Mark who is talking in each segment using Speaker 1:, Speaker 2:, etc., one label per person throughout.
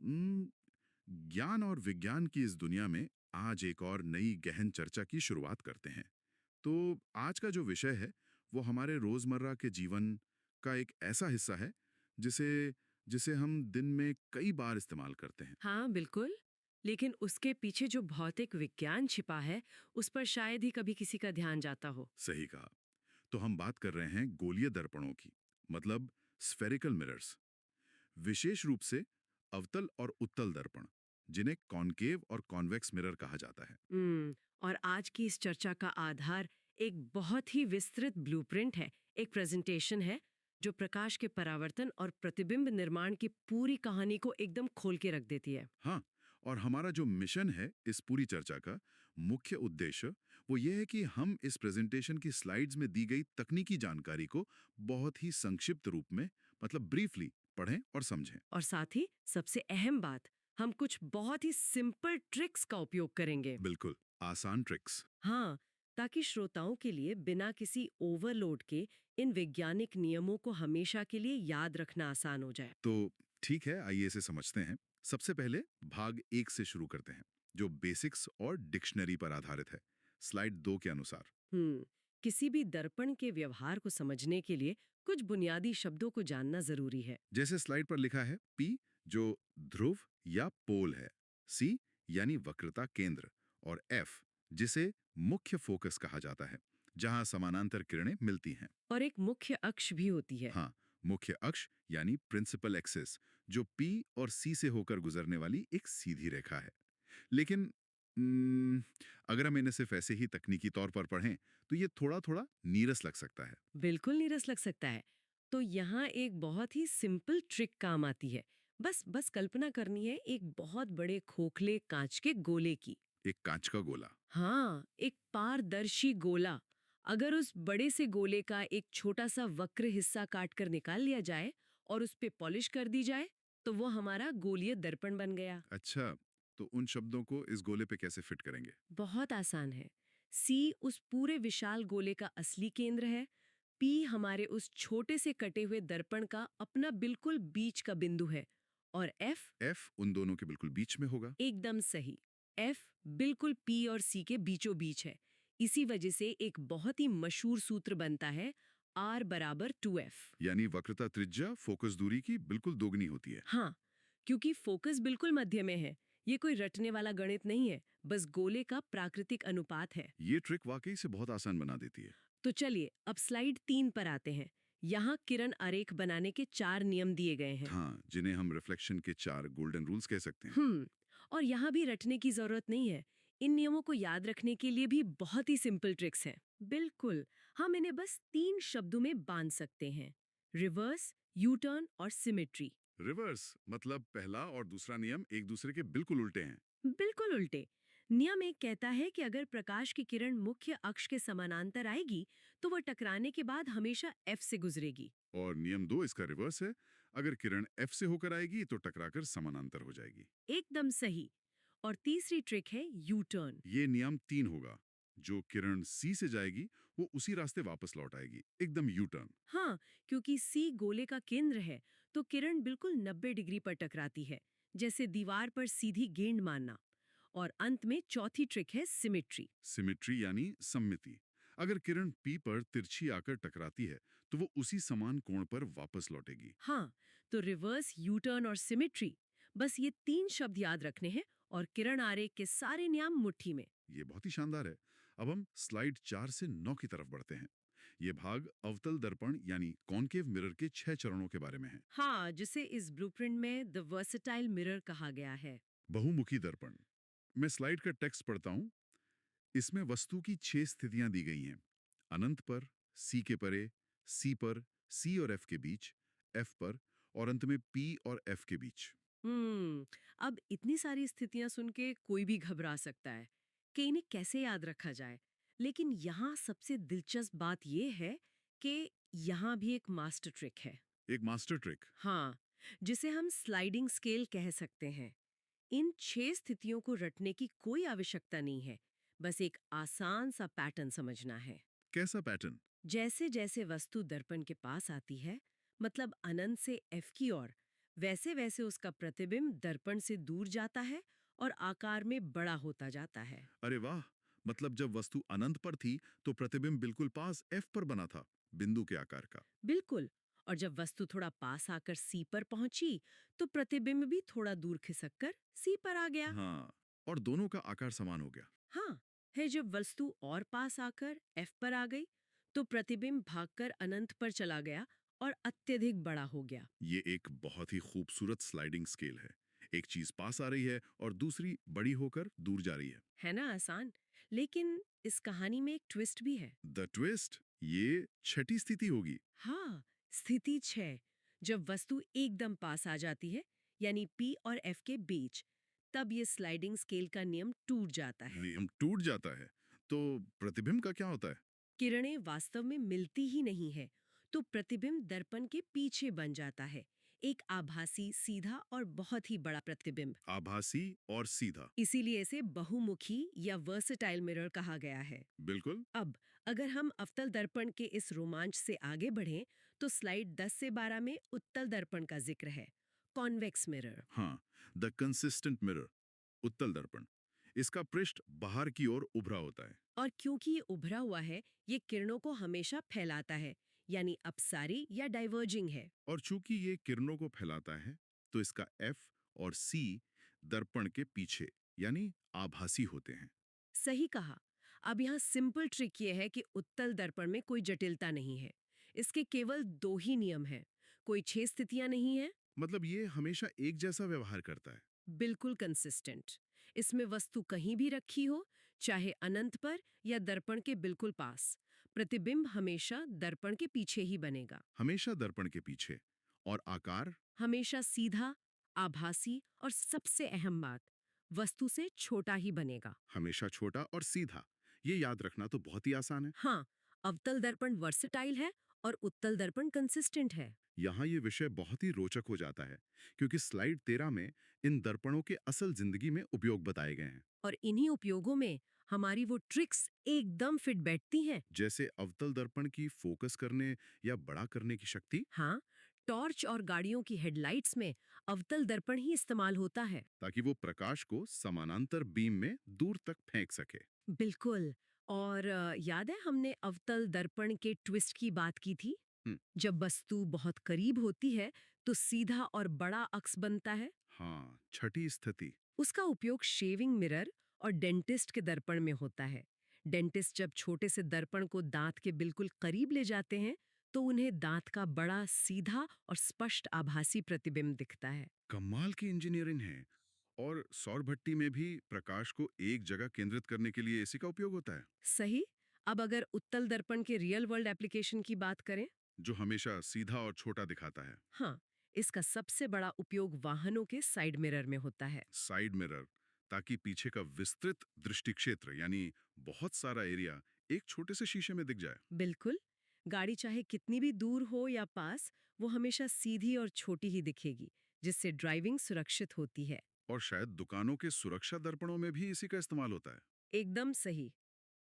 Speaker 1: हम्म, ज्ञान और विज्ञान की इस दुनिया में आज एक और नई गहन चर्चा की शुरुआत करते हैं। तो आज का जो विषय है वो हमारे रोजमर्रा के जीवन का एक ऐसा हिस्सा है जिसे जिसे हम दिन में कई बार इस्तेमाल करते हैं।
Speaker 2: हाँ, बिल्कुल। लेकिन उसके पीछे जो भौतिक विज्ञान छिपा है, उस पर शायद ही कभी किसी का ध्यान जाता हो।
Speaker 1: सही कहा। तो हम बात कर रहे हैं गोलीय दर्पणों की, मतलब स्फेरिकल मिरर्स। विशेष रूप से अवतल और उत्तल दर्पण, जिन्हें कॉनकेव और कॉन्वेक्स मिरर कहा जाता है।
Speaker 2: और आज की इस चर्चा का आधार एक बहुत ही विस्तृत ब्लूप्रिंट है, एक प्रेजेंटेशन है, जो प्रकाश के परावर्तन और प्रतिबिंब निर्माण की पूरी कहानी को एकदम खोल के रख देती है।
Speaker 1: हाँ, और हमारा जो मिशन है इस पूरी चर्चा का मुख्य उद्देश्य वो ये है कि हम इस प्रेजेंटेशन की स्लाइड्स में दी गई तकनीकी जानकारी को बहुत ही संक्षिप्त रूप में, मतलब ब्रीफली पढ़ें और समझें।
Speaker 2: और साथ ही सबसे अहम बात, हम कुछ बहुत ही सिंपल ट्रिक्स का उपयोग करेंगे।
Speaker 1: बिल्कुल, आसान ट्रिक्स।
Speaker 2: हाँ, ताकि श्रोताओं के लिए बिना किसी ओवरलोड के इन वैज्ञानिक नियमों को हमेशा के लिए याद रखना आसान हो जाए।
Speaker 1: तो ठीक है, आइए इसे समझते हैं। सबसे पहले भाग 1 से शुरू करते हैं, जो बेसिक्स और डिक्शनरी पर आधारित है, स्लाइड 2 के अनुसार।
Speaker 2: किसी भी दर्पण के व्यवहार को समझने के लिए कुछ बुनियादी शब्दों को जानना जरूरी है।
Speaker 1: जैसे स्लाइड पर लिखा है, पी जो ध्रुव या पोल है, सी यानी वक्रता केंद्र, और एफ जिसे मुख्य फोकस कहा जाता है, जहां समानांतर किरणें मिलती हैं।
Speaker 2: और एक मुख्य अक्ष भी होती है।
Speaker 1: हाँ, मुख्य अक्ष यानी प्रिंसिपल एक्सिस, जो पी और सी से होकर गुजरने वाली एक सीधी रेखा है। लेकिन उम्म, अगर हम इन्हें सिर्फ ऐसे ही तकनीकी तौर पर पढ़ें तो ये थोड़ा थोड़ा नीरस लग सकता है।
Speaker 2: बिल्कुल नीरस लग सकता है। तो यहाँ एक बहुत ही सिंपल ट्रिक काम आती है। बस बस कल्पना करनी है एक बहुत बड़े खोखले कांच के गोले की।
Speaker 1: एक कांच का गोला।
Speaker 2: हाँ, एक पारदर्शी गोला। अगर उस बड़े से गोले का एक छोटा सा वक्र हिस्सा काट कर निकाल लिया जाए और उस पे पॉलिश कर दी जाए, तो वो हमारा गोलीय दर्पण बन गया।
Speaker 1: अच्छा, तो उन शब्दों को इस गोले पे कैसे फिट करेंगे?
Speaker 2: बहुत आसान है। सी उस पूरे विशाल गोले का असली केंद्र है। पी हमारे उस छोटे से कटे हुए दर्पण का अपना बिल्कुल बीच का बिंदु है। और एफ
Speaker 1: एफ उन दोनों के बिल्कुल बीच में होगा।
Speaker 2: एकदम सही। एफ बिल्कुल पी और सी के बीचों बीच है। इसी वजह से एक बहुत ही मशहूर सूत्र बनता है, R बराबर 2F।
Speaker 1: यानी वक्रता त्रिज्या फोकस दूरी की बिल्कुल दोगुनी होती है।
Speaker 2: हाँ, क्योंकि फोकस बिल्कुल मध्य में है। ये कोई रटने वाला गणित नहीं है, बस गोले का प्राकृतिक अनुपात है।
Speaker 1: ये ट्रिक वाकई से बहुत आसान बना देती है।
Speaker 2: तो चलिए अब स्लाइड 3 पर आते हैं। यहाँ किरण आरेख बनाने के 4 नियम दिए गए हैं।
Speaker 1: हाँ, जिन्हें हम रिफ्लेक्शन के 4 गोल्डन रूल्स कह सकते हैं।
Speaker 2: और यहाँ भी रटने की जरूरत नहीं है। इन नियमों को याद रखने के लिए भी बहुत ही सिंपल ट्रिक्स हैं। बिल्कुल, हम इन्हें बस 3 शब्दों में बांध सकते हैं: रिवर्स, यू टर्न और सिमेट्री।
Speaker 1: रिवर्स मतलब पहला और दूसरा नियम एक दूसरे के बिल्कुल उल्टे हैं।
Speaker 2: बिल्कुल उल्टे। नियम एक कहता है कि अगर प्रकाश की किरण मुख्य अक्ष के समानांतर आएगी, तो वह टकराने के बाद हमेशा एफ से गुजरेगी।
Speaker 1: और नियम 2 इसका रिवर्स है, अगर किरण एफ से होकर आएगी तो टकराकर समानांतर हो जाएगी।
Speaker 2: एकदम सही। और तीसरी ट्रिक है यू टर्न।
Speaker 1: ये नियम 3 होगा, जो किरण सी से जाएगी वो उसी रास्ते वापस लौट आएगी, एकदम यू टर्न।
Speaker 2: हाँ, क्योंकि सी गोले का केंद्र है, तो किरण बिल्कुल 90 डिग्री पर टकराती है, जैसे दीवार पर सीधी गेंद मारना। और अंत में चौथी ट्रिक है सिमेट्री।
Speaker 1: सिमेट्री यानी सममिति। अगर किरण पी पर तिरछी आकर टकराती है तो वो उसी समान कोण पर वापस लौटेगी।
Speaker 2: हाँ, तो रिवर्स, यू टर्न और सिमेट्री, बस ये 3 शब्द याद रखने हैं और किरण आरेख के सारे नियम मुट्ठी में।
Speaker 1: ये बहुत ही शानदार है। अब हम स्लाइड 4 से 9 की तरफ बढ़ते हैं। ये भाग अवतल दर्पण यानी कॉनकेव मिरर के 6 चरणों के बारे में है।
Speaker 2: हाँ, जिसे इस ब्लूप्रिंट में द वर्सेटाइल मिरर कहा गया है।
Speaker 1: बहुमुखी दर्पण। मैं स्लाइड का टेक्स्ट पढ़ता हूं। इसमें वस्तु की 6 स्थितियां दी गई हैं। अनंत पर, सी के परे, सी पर, सी और एफ के बीच, एफ पर, और अंत में पी और एफ के बीच।
Speaker 2: अब इतनी सारी स्थितियां सुन के कोई भी घबरा सकता है कि इन्हें कैसे याद रखा जाए। लेकिन यहाँ सबसे दिलचस्प बात यह है कि यहाँ भी एक मास्टर ट्रिक है।
Speaker 1: एक मास्टर ट्रिक।
Speaker 2: हाँ, जिसे हम स्लाइडिंग स्केल कह सकते हैं। इन 6 स्थितियों को रटने की कोई आवश्यकता नहीं है, बस एक आसान सा पैटर्न समझना है।
Speaker 1: कैसा पैटर्न?
Speaker 2: जैसे जैसे वस्तु दर्पण के पास आती है, मतलब अनंत से एफ की ओर, वैसे वैसे उसका प्रतिबिंब दर्पण से दूर जाता है और आकार में बड़ा होता जाता है।
Speaker 1: अरे वाह! मतलब जब वस्तु अनंत पर थी, तो प्रतिबिंब बिल्कुल पास एफ पर बना था, बिंदु के आकार का।
Speaker 2: बिल्कुल। और जब वस्तु थोड़ा पास आकर सी पर पहुंची, तो प्रतिबिंब भी थोड़ा दूर खिसक कर सी पर आ गया।
Speaker 1: हाँ, और दोनों का आकार समान हो गया।
Speaker 2: हाँ, है जब वस्तु और पास आकर एफ पर आ गई, तो प्रतिबिंब भागकर अनंत पर चला गया और अत्यधिक बड़ा हो गया।
Speaker 1: ये एक बहुत ही खूबसूरत स्लाइडिंग स्केल है। एक चीज पास आ रही है और दूसरी बड़ी होकर दूर जा रही है।
Speaker 2: है ना आसान? लेकिन इस कहानी में एक ट्विस्ट भी है।
Speaker 1: द ट्विस्ट, ये छठी स्थिति होगी।
Speaker 2: हाँ, स्थिति 6, जब वस्तु एकदम पास आ जाती है, यानी पी और एफ के बीच, तब ये स्लाइडिंग स्केल का नियम टूट जाता है।
Speaker 1: नियम टूट जाता है, तो प्रतिबिंब का क्या होता है?
Speaker 2: किरणें वास्तव में मिलती ही नहीं है, तो प्रतिबिंब दर्पण के पीछे बन जाता है, एक आभासी, सीधा और बहुत ही बड़ा प्रतिबिंब।
Speaker 1: आभासी और सीधा।
Speaker 2: इसीलिए इसे बहुमुखी या वर्सेटाइल मिरर कहा गया है।
Speaker 1: बिल्कुल।
Speaker 2: अब अगर हम अवतल दर्पण के इस रोमांच से आगे बढ़ें, तो स्लाइड 10 से 12 में उत्तल दर्पण का जिक्र है, कॉन्वेक्स मिरर।
Speaker 1: हाँ, द कंसिस्टेंट मिरर, उत्तल दर्पण। इसका पृष्ठ बाहर की ओर उभरा होता है।
Speaker 2: और क्योंकि ये उभरा हुआ है, ये किरणों को हमेशा फैलाता है, यानी अपसारी या डाइवर्जिंग है।
Speaker 1: और चूंकि ये किरणों को फैलाता है, तो इसका एफ और सी दर्पण के पीछे, यानी आभासी होते हैं।
Speaker 2: सही कहा। अब यहाँ सिंपल ट्रिक ये है कि उत्तल दर्पण में कोई जटिलता नहीं है। इसके केवल 2 ही नियम हैं। कोई 6 स्थितियां नहीं है।
Speaker 1: मतलब ये हमेशा एक जैसा व्यवहार करता है।
Speaker 2: बिल्कुल कंसिस्टेंट। इसमें वस्तु कहीं भी रखी हो, चाहे अनंत पर या दर्पण के बिल्कुल पास, प्रतिबिंब हमेशा दर्पण के पीछे ही बनेगा।
Speaker 1: हमेशा दर्पण के पीछे। और आकार?
Speaker 2: हमेशा सीधा, आभासी और सबसे अहम बात, वस्तु से छोटा ही बनेगा।
Speaker 1: हमेशा छोटा और सीधा। ये याद रखना तो बहुत ही आसान है।
Speaker 2: हाँ, अवतल दर्पण वर्सटाइल है और उत्तल दर्पण कंसिस्टेंट है।
Speaker 1: यहाँ ये विषय बहुत ही रोचक हो जाता है, क्योंकि स्लाइड 13 में इन दर्पणों के असल जिंदगी में उपयोग बताए गए हैं।
Speaker 2: और इन्हीं उपयोगों में हमारी वो ट्रिक्स एकदम फिट बैठती हैं।
Speaker 1: जैसे अवतल दर्पण की फोकस करने या बड़ा करने की शक्ति,
Speaker 2: हाँ, टॉर्च और गाड़ियों की हेडलाइट्स में अवतल दर्पण ही इस्तेमाल होता है।
Speaker 1: ताकि वो प्रकाश को समानांतर बीम में दूर तक फेंक सके।
Speaker 2: बिल्कुल। और याद है हमने अवतल दर्पण के ट्विस्ट की बात की थी?
Speaker 1: हम्म,
Speaker 2: जब वस्तु बहुत करीब होती है, तो सीधा और बड़ा अक्स बनता है।
Speaker 1: हाँ, छठी स्थिति।
Speaker 2: उसका उपयोग शेविंग मिरर और डेंटिस्ट के दर्पण में होता है। डेंटिस्ट जब छोटे से दर्पण को दांत के बिल्कुल करीब ले जाते हैं, तो उन्हें दांत का बड़ा, सीधा और स्पष्ट आभासी प्रतिबिंब दिखता है।
Speaker 1: कमाल की इंजीनियरिंग है। और सौर भट्टी में भी प्रकाश को एक जगह केंद्रित करने के लिए इसी का उपयोग होता है,
Speaker 2: सही। अब अगर उत्तल दर्पण के रियल वर्ल्ड एप्लीकेशन की बात करें,
Speaker 1: जो हमेशा सीधा और छोटा दिखाता है।
Speaker 2: हाँ, इसका सबसे बड़ा उपयोग वाहनों के साइड मिरर में होता है।
Speaker 1: साइड मिरर, ताकि पीछे का विस्तृत दृष्टि क्षेत्र, यानी बहुत सारा एरिया, एक छोटे से शीशे में दिख जाए।
Speaker 2: बिल्कुल। गाड़ी चाहे कितनी भी दूर हो या पास, वो हमेशा सीधी और छोटी ही दिखेगी, जिससे ड्राइविंग सुरक्षित होती है।
Speaker 1: और शायद दुकानों के सुरक्षा दर्पणों में भी इसी का इस्तेमाल होता है।
Speaker 2: एकदम सही।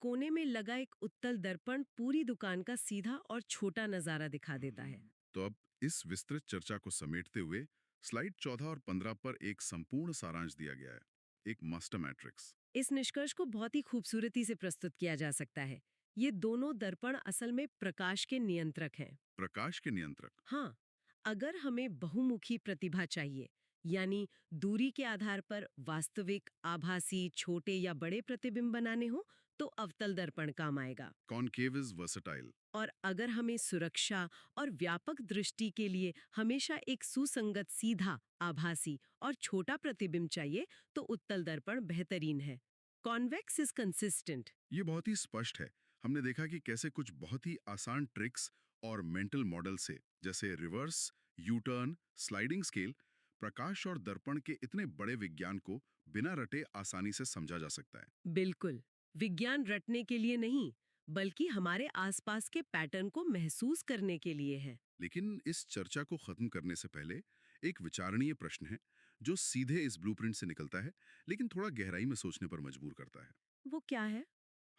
Speaker 2: कोने में लगा एक उत्तल दर्पण पूरी दुकान का सीधा और छोटा नजारा दिखा देता है।
Speaker 1: तो अब इस विस्तृत चर्चा को समेटते हुए स्लाइड 14 और 15 पर एक संपूर्ण सारांश दिया गया है, एक मास्टर मैट्रिक्स।
Speaker 2: इस निष्कर्ष को बहुत ही खूबसूरती से प्रस्तुत किया जा सकता है। ये दोनों दर्पण असल में प्रकाश के नियंत्रक हैं।
Speaker 1: प्रकाश के नियंत्रक।
Speaker 2: हाँ, अगर हमें बहुमुखी प्रतिभा चाहिए, यानी दूरी के आधार पर वास्तविक, आभासी, छोटे या बड़े प्रतिबिंब बनाने हो, तो अवतल दर्पण काम आएगा।
Speaker 1: Concave is versatile.
Speaker 2: और अगर हमें सुरक्षा और व्यापक दृष्टि के लिए हमेशा एक सुसंगत, सीधा, आभासी और छोटा प्रतिबिंब चाहिए, तो उत्तल दर्पण बेहतरीन है। Convex is consistent.
Speaker 1: ये बहुत ही स्पष्ट है। हमने देखा कि कैसे कुछ बहुत ही आसान ट्रिक्स और मेंटल मॉडल से, जैसे reverse, U turn, sliding scale, प्रकाश और दर्पण के इतने बड़े विज्ञान को बिना रटे आसानी से समझा जा सकता है।
Speaker 2: बिल्कुल। विज्ञान रटने के लिए नहीं, बल्कि हमारे आसपास के पैटर्न को महसूस करने के लिए है।
Speaker 1: लेकिन इस चर्चा को खत्म करने से पहले एक विचारणीय प्रश्न है, जो सीधे इस ब्लूप्रिंट से निकलता है, लेकिन थोड़ा गहराई में सोचने पर मजबूर करता है।
Speaker 2: वो क्या है?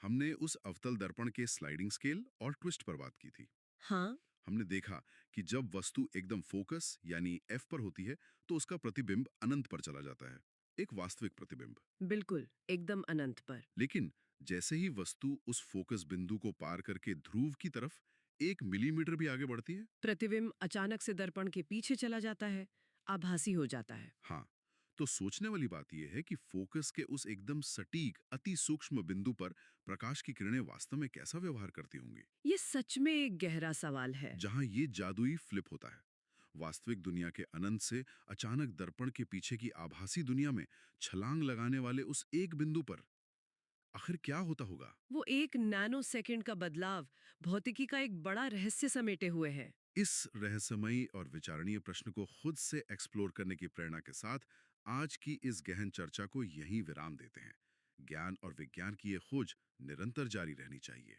Speaker 1: हमने उस अवतल दर्पण के स्लाइडिंग स्केल और ट्विस्ट पर बात की थी।
Speaker 2: हाँ।
Speaker 1: हमने देखा कि जब वस्तु एकदम फोकस यानी एफ पर होती है तो उसका प्रतिबिंब अनंत पर चला जाता है, एक वास्तविक प्रतिबिंब।
Speaker 2: बिल्कुल, एकदम अनंत पर।
Speaker 1: लेकिन जैसे ही वस्तु उस फोकस बिंदु को पार करके ध्रुव की तरफ 1 मिलीमीटर भी आगे बढ़ती है।
Speaker 2: प्रतिबिंब अचानक से दर्पण के पीछे चला जाता है, आभासी हो जाता है।
Speaker 1: हाँ, तो सोचने वाली बात यह है कि फोकस के उस एकदम सटीक अति सूक्ष्म बिंदु पर प्रकाश की किरणें वास्तव में कैसा व्यवहार करती होंगी,
Speaker 2: ये सच में एक गहरा सवाल है।
Speaker 1: जहां ये जादुई फ्लिप होता है। वास्तविक दुनिया के अनंत से अचानक दर्पण के पीछे की आभासी दुनिया में छलांग लगाने वाले उस एक बिंदु पर आखिर क्या होता होगा।
Speaker 2: वो एक नैनो सेकंड का बदलाव भौतिकी का एक बड़ा रहस्य समेटे हुए है।
Speaker 1: इस रहस्यमयी और विचारणीय प्रश्न को खुद से एक्सप्लोर करने की प्रेरणा के साथ आज की इस गहन चर्चा को यहीं विराम देते हैं। ज्ञान और विज्ञान की ये खोज निरंतर जारी रहनी चाहिए।